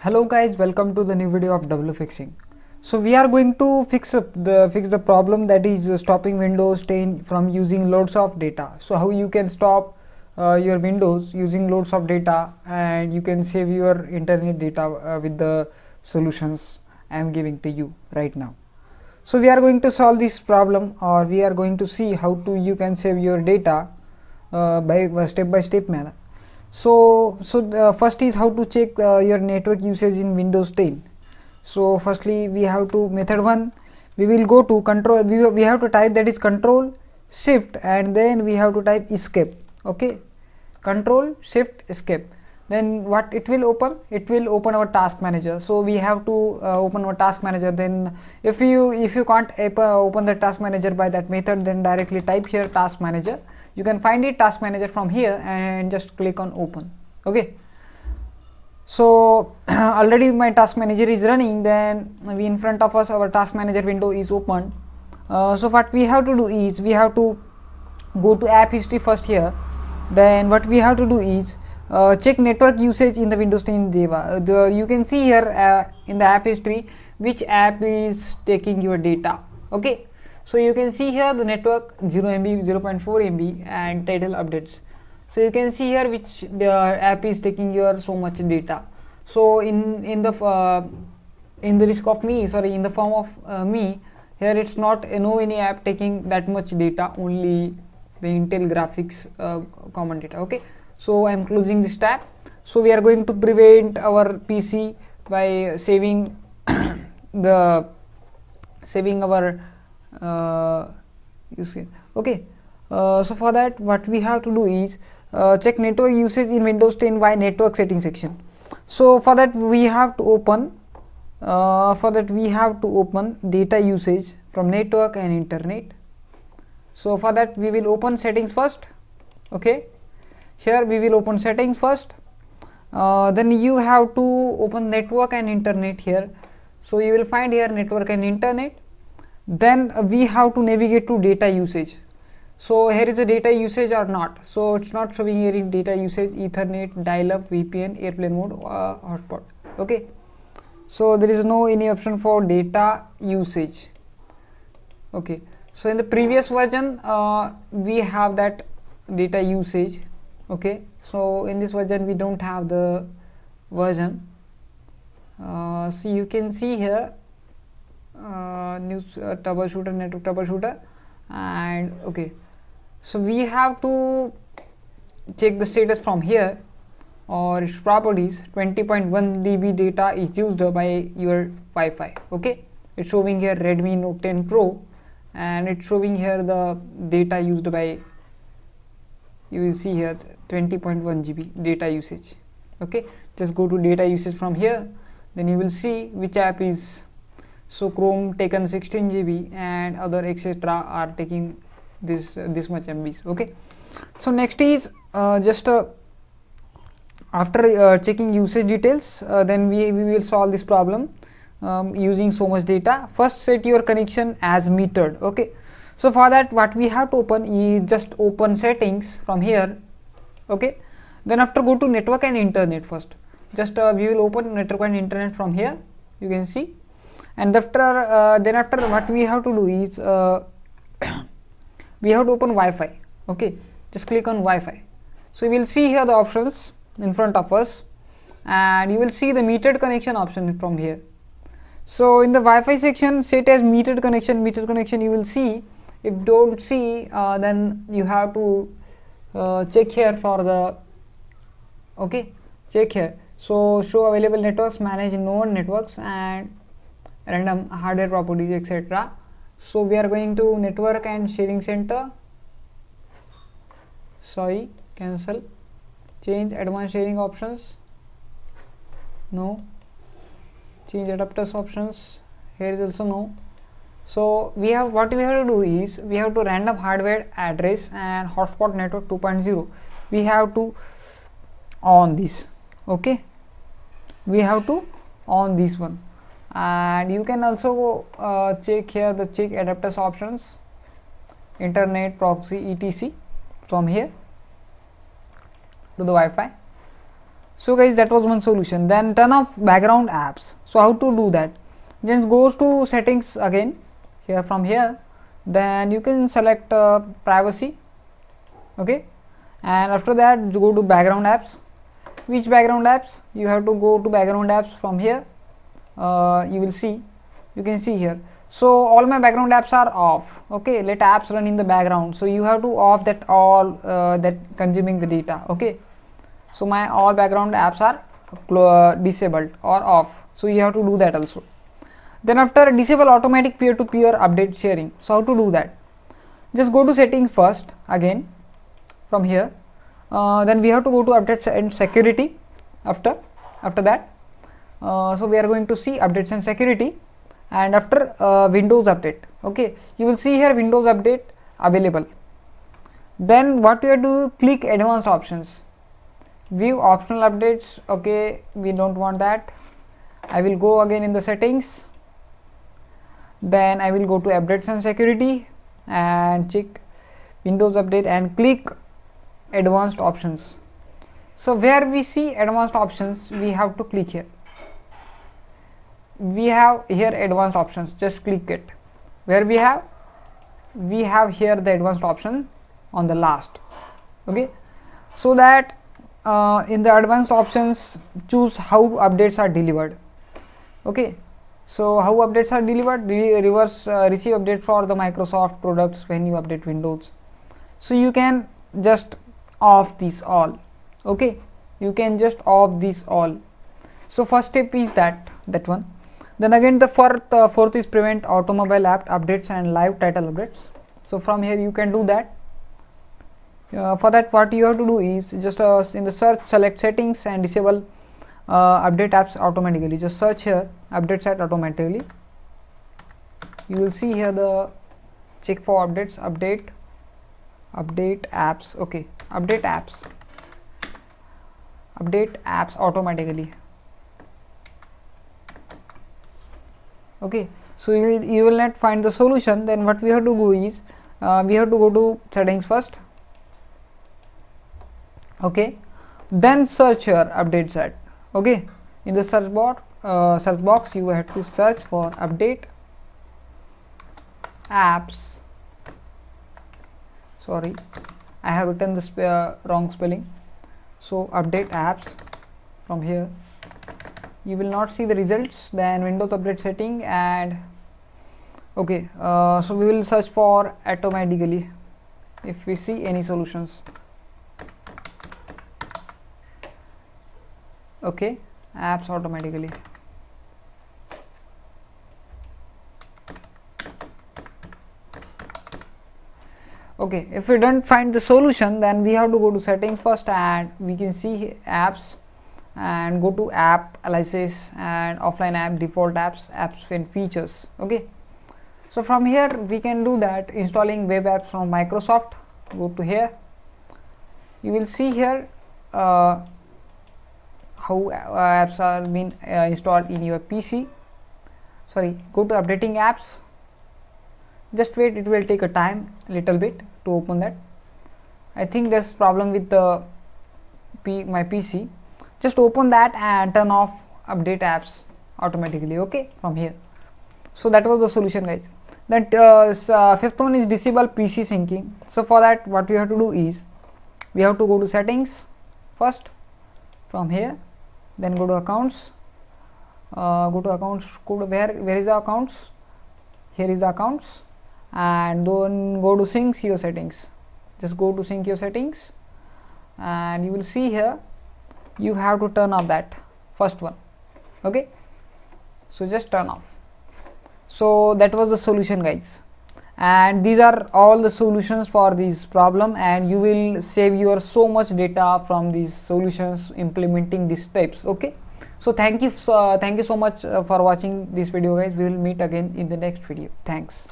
Hello guys, welcome to the new video of W Fixing. So we are going to fix the problem that is stopping Windows 10 from using loads of data. So how you can stop your Windows using loads of data, and you can save your internet data with the solutions I am giving to you right now. So we are going to solve this problem, or we are going to see how to you can save your data by step manner. So first is how to check your network usage in Windows 10. So firstly we have to method 1, we will go to control, we have to type that is control shift and then we have to type escape. Okay, control shift escape, then what it will open, it will open our task manager. So we have to open our task manager. Then if you can't open the task manager by that method, then directly type here task manager. You can find it task manager from here and just click on open. Okay, so already my task manager is running, then we in front of us our task manager window is opened. So what we have to do is we have to go to app history first here. Then what we have to do is check network usage in the Windows 10 Deva. You can see here in the app history which app is taking your data. Okay, so you can see here the network 0 MB, 0.4 MB and title updates. So you can see here which the app is taking your so much data. So in the risk of me, sorry, in the form of me, here it's not no any app taking that much data, only the Intel graphics common data. Okay, so I am closing this tab. So we are going to prevent our PC by saving our usage. Okay, so for that what we have to do is check network usage in Windows 10 by network settings section. So for that we have to open data usage from network and internet. So for that we will open settings first. Okay, here we will open settings first. Then you have to open network and internet here. So you will find here network and internet. Then we have to navigate to data usage. So here is a data usage or not. So it's not showing here in data usage, Ethernet, dial-up, VPN, airplane mode, hotspot. Okay, so there is no any option for data usage. Okay, so in the previous version we have that data usage. Okay, so in this version we don't have the version. So you can see here news troubleshooter, network troubleshooter, and okay, so we have to check the status from here or its properties. 20.1 dB data is used by your Wi-Fi. Okay, it's showing here Redmi Note 10 Pro, and it's showing here the data used by, you will see here 20.1 GB data usage. Okay, just go to data usage from here, then you will see which app is. So Chrome taken 16 GB and other etc are taking this much MBs. Okay, so next is just after checking usage details, then we will solve this problem using so much data. First set your connection as metered. Okay, so for that what we have to open is just open settings from here. Okay, then after go to network and internet first. Just we will open network and internet from here, you can see. And after then after what we have to do is we have to open Wi-Fi. Okay, just click on Wi-Fi. So you will see here the options in front of us, and you will see the metered connection option from here. So in the Wi-Fi section, set as metered connection. Metered connection you will see. If don't see, then you have to check here for the, okay, check here. So show available networks, manage known networks, and random hardware properties, etc. So we are going to network and sharing center. Sorry, cancel. Change advanced sharing options. No. Change adapters options. Here is also no. So we have, what we have to do is we have to random hardware address and hotspot network 2.0. We have to on this. Okay, we have to on this one. And you can also check here the check adapters options, internet, proxy, etc from here to the Wi-Fi. So guys, that was one solution. Then turn off background apps. So how to do that? Just goes to settings again here, from here then you can select privacy, okay, and after that go to background apps. Which background apps? You have to go to background apps from here. You will see, you can see here. So all my background apps are off, okay, let apps run in the background. So you have to off that all that consuming the data, okay. So my all background apps are disabled or off, so you have to do that also. Then after, disable automatic peer-to-peer update sharing. So how to do that? Just go to settings first again from here. Then we have to go to updates and security after that. So we are going to see updates and security, and after Windows update, okay, you will see here Windows update available. Then what you have to click advanced options, view optional updates, okay, we don't want that. I will go again in the settings, then I will go to updates and security and check Windows update and click advanced options. So where we see advanced options, we have to click here. We have here advanced options, just click it. Where we have here the advanced option on the last, okay. So that in the advanced options, choose how updates are delivered, okay. So how updates are delivered? Reverse receive update for the Microsoft products when you update Windows. So you can just off these all, okay, you can just off these all. So first step is that one. Then again the fourth is prevent automobile app updates and live title updates. So from here you can do that. For that, what you have to do is just in the search, select settings and disable update apps automatically. Just search here updates at automatically. You will see here the check for updates, update apps, okay, update apps automatically, okay. So you will not find the solution. Then what we have to do is we have to go to settings first, okay, then search here updates at, okay. In the search box you have to search for update apps. Sorry, I have written this wrong spelling. So update apps, from here you will not see the results. Then Windows update setting and okay, so we will search for automatically if we see any solutions, okay, apps automatically. Okay, if we don't find the solution, then we have to go to settings first and we can see apps and go to app analysis and offline app, default apps and features, okay. So from here we can do that, installing web apps from Microsoft. Go to here, you will see here how apps are being installed in your PC. Sorry, go to updating apps. Just wait, it will take a time little bit to open that. I think there's problem with the my PC. Just open that and turn off update apps automatically, okay, from here. So that was the solution, guys. Then fifth one is disable PC syncing. So for that, what we have to do is we have to go to settings first from here, then go to accounts, go to where is the accounts, here is the accounts, and then go to sync your settings. Just go to sync your settings and you will see here you have to turn off that first one, okay. So just turn off. So that was the solution, guys, and these are all the solutions for this problem, and you will save your so much data from these solutions implementing these steps, okay. So thank you so much for watching this video, guys. We will meet again in the next video. Thanks.